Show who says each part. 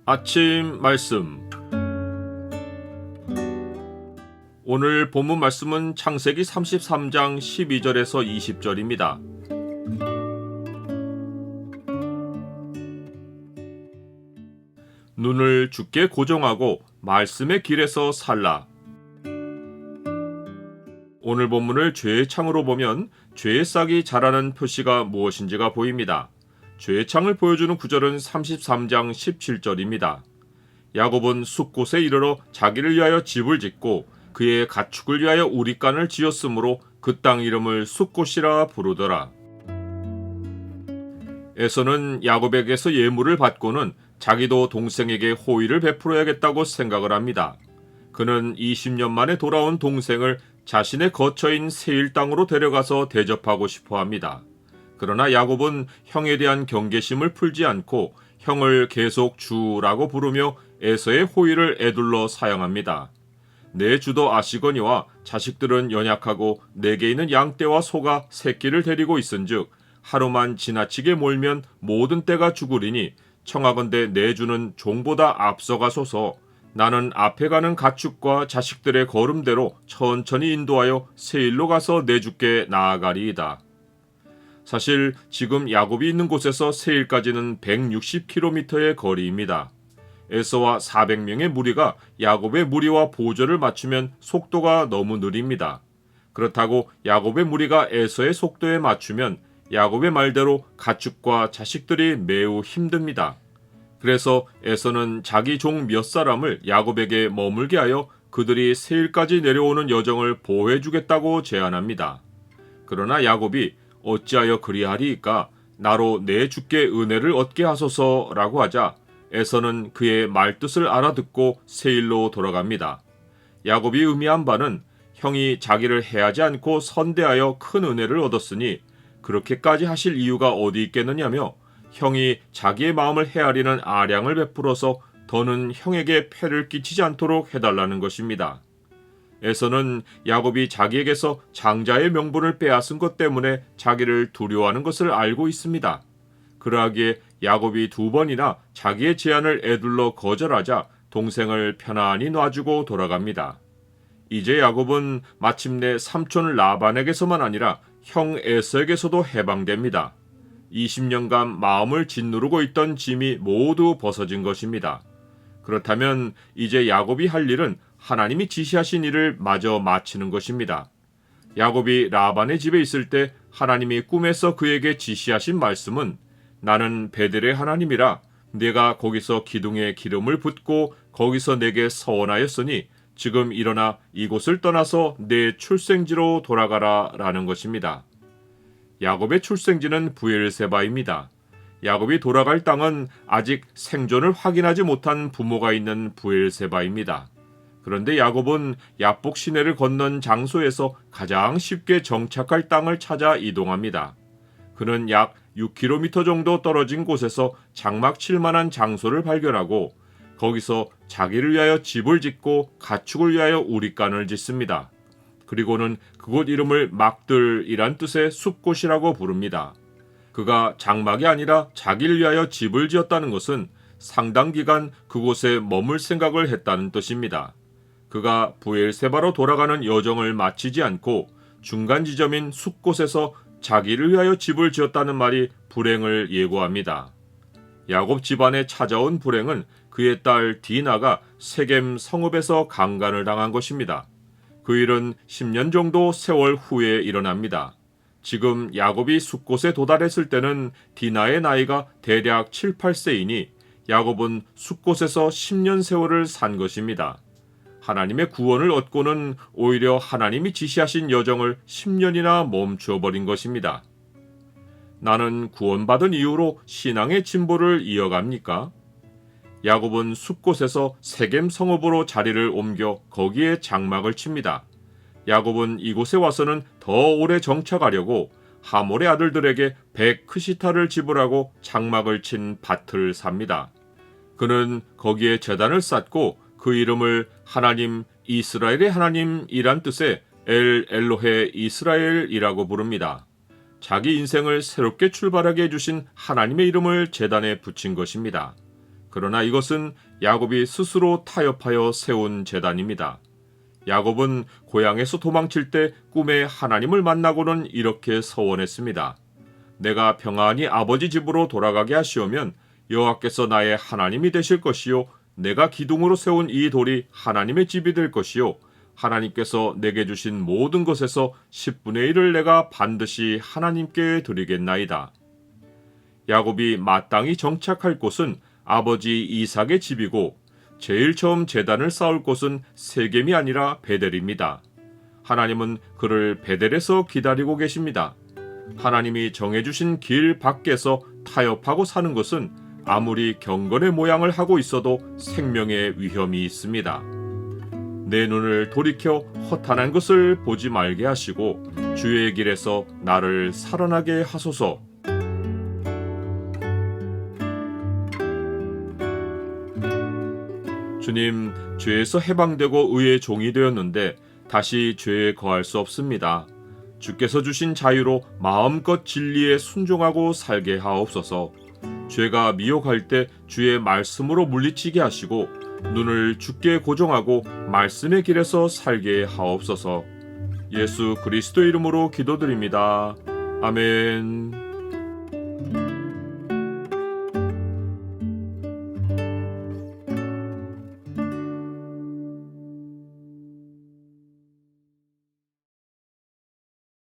Speaker 1: 아침 말씀. 오늘 본문 말씀은 창세기 33장 12절에서 20절입니다. 눈을 주께 고정하고 말씀의 길에서 살라. 오늘 본문을 죄의 창으로 보면 죄의 싹이 자라는 표시가 무엇인지가 보입니다. 죄의 창을 보여주는 구절은 33장 17절입니다. 야곱은 숫곳에 이르러 자기를 위하여 집을 짓고 그의 가축을 위하여 우리간을 지었으므로 그 땅 이름을 숫곳이라 부르더라. 에서는 야곱에게서 예물을 받고는 자기도 동생에게 호의를 베풀어야겠다고 생각을 합니다. 그는 20년 만에 돌아온 동생을 자신의 거처인 세일 땅으로 데려가서 대접하고 싶어 합니다. 그러나 야곱은 형에 대한 경계심을 풀지 않고 형을 계속 주라고 부르며 에서의 호의를 에둘러 사용합니다. 내 주도 아시거니와 자식들은 연약하고 내게 있는 양떼와 소가 새끼를 데리고 있은즉 하루만 지나치게 몰면 모든 떼가 죽으리니 청하건대 내 주는 종보다 앞서가소서. 나는 앞에 가는 가축과 자식들의 걸음대로 천천히 인도하여 세일로 가서 내 주께 나아가리이다. 사실 지금 야곱이 있는 곳에서 세일까지는 160km의 거리입니다. 에서와 400명의 무리가 야곱의 무리와 보조를 맞추면 속도가 너무 느립니다. 그렇다고 야곱의 무리가 에서의 속도에 맞추면 야곱의 말대로 가축과 자식들이 매우 힘듭니다. 그래서 에서는 자기 종 몇 사람을 야곱에게 머물게 하여 그들이 세일까지 내려오는 여정을 보호해주겠다고 제안합니다. 그러나 야곱이 어찌하여 그리하리이까? 나로 내 주께 은혜를 얻게 하소서라고 하자 에서는 그의 말뜻을 알아듣고 세일로 돌아갑니다. 야곱이 의미한 바는 형이 자기를 해하지 않고 선대하여 큰 은혜를 얻었으니 그렇게까지 하실 이유가 어디 있겠느냐며 형이 자기의 마음을 헤아리는 아량을 베풀어서 더는 형에게 폐를 끼치지 않도록 해달라는 것입니다. 에서는 야곱이 자기에게서 장자의 명분을 빼앗은 것 때문에 자기를 두려워하는 것을 알고 있습니다. 그러하기에 야곱이 2번이나 자기의 제안을 에둘러 거절하자 동생을 편안히 놔주고 돌아갑니다. 이제 야곱은 마침내 삼촌 라반에게서만 아니라 형 에서에게서도 해방됩니다. 20년간 마음을 짓누르고 있던 짐이 모두 벗어진 것입니다. 그렇다면 이제 야곱이 할 일은 하나님이 지시하신 일을 마저 마치는 것입니다. 야곱이 라반의 집에 있을 때 하나님이 꿈에서 그에게 지시하신 말씀은 나는 베델의 하나님이라 내가 거기서 기둥에 기름을 붓고 거기서 내게 서원하였으니 지금 일어나 이곳을 떠나서 내 출생지로 돌아가라 라는 것입니다. 야곱의 출생지는 부엘세바입니다. 야곱이 돌아갈 땅은 아직 생존을 확인하지 못한 부모가 있는 부엘세바입니다. 그런데 야곱은 야복 시내를 건넌 장소에서 가장 쉽게 정착할 땅을 찾아 이동합니다. 그는 약 6km 정도 떨어진 곳에서 장막 칠 만한 장소를 발견하고 거기서 자기를 위하여 집을 짓고 가축을 위하여 우리간을 짓습니다. 그리고는 그곳 이름을 막들이란 뜻의 숲곳이라고 부릅니다. 그가 장막이 아니라 자기를 위하여 집을 지었다는 것은 상당 기간 그곳에 머물 생각을 했다는 뜻입니다. 그가 부엘세바로 돌아가는 여정을 마치지 않고 중간 지점인 숲곳에서 자기를 위하여 집을 지었다는 말이 불행을 예고합니다. 야곱 집안에 찾아온 불행은 그의 딸 디나가 세겜 성읍에서 강간을 당한 것입니다. 그 일은 10년 정도 세월 후에 일어납니다. 지금 야곱이 숲곳에 도달했을 때는 디나의 나이가 대략 7, 8세이니 야곱은 숲곳에서 10년 세월을 산 것입니다. 하나님의 구원을 얻고는 오히려 하나님이 지시하신 여정을 10년이나 멈추어버린 것입니다. 나는 구원받은 이후로 신앙의 진보를 이어갑니까? 야곱은 숲곳에서 세겜 성읍으로 자리를 옮겨 거기에 장막을 칩니다. 야곱은 이곳에 와서는 더 오래 정착하려고 하몰의 아들들에게 100크시타를 지불하고 장막을 친 밭을 삽니다. 그는 거기에 제단을 쌓고 그 이름을 하나님 이스라엘의 하나님이란 뜻의 엘 엘로헤 이스라엘이라고 부릅니다. 자기 인생을 새롭게 출발하게 해주신 하나님의 이름을 제단에 붙인 것입니다. 그러나 이것은 야곱이 스스로 타협하여 세운 제단입니다. 야곱은 고향에서 도망칠 때 꿈에 하나님을 만나고는 이렇게 서원했습니다. 내가 평안히 아버지 집으로 돌아가게 하시오면 여호와께서 나의 하나님이 되실 것이요 내가 기둥으로 세운 이 돌이 하나님의 집이 될 것이요 하나님께서 내게 주신 모든 것에서 10분의 1을 내가 반드시 하나님께 드리겠나이다. 야곱이 마땅히 정착할 곳은 아버지 이삭의 집이고 제일 처음 제단을 쌓을 곳은 세겜이 아니라 베델입니다. 하나님은 그를 베델에서 기다리고 계십니다. 하나님이 정해주신 길 밖에서 타협하고 사는 것은 아무리 경건의 모양을 하고 있어도 생명의 위험이 있습니다. 내 눈을 돌이켜 허탄한 것을 보지 말게 하시고 주의 길에서 나를 살아나게 하소서. 주님, 죄에서 해방되고 의의 종이 되었는데 다시 죄에 거할 수 없습니다. 주께서 주신 자유로 마음껏 진리에 순종하고 살게 하옵소서. 죄가 미혹할 때 주의 말씀으로 물리치게 하시고 눈을 주께 고정하고 말씀의 길에서 살게 하옵소서. 예수 그리스도 이름으로 기도드립니다. 아멘.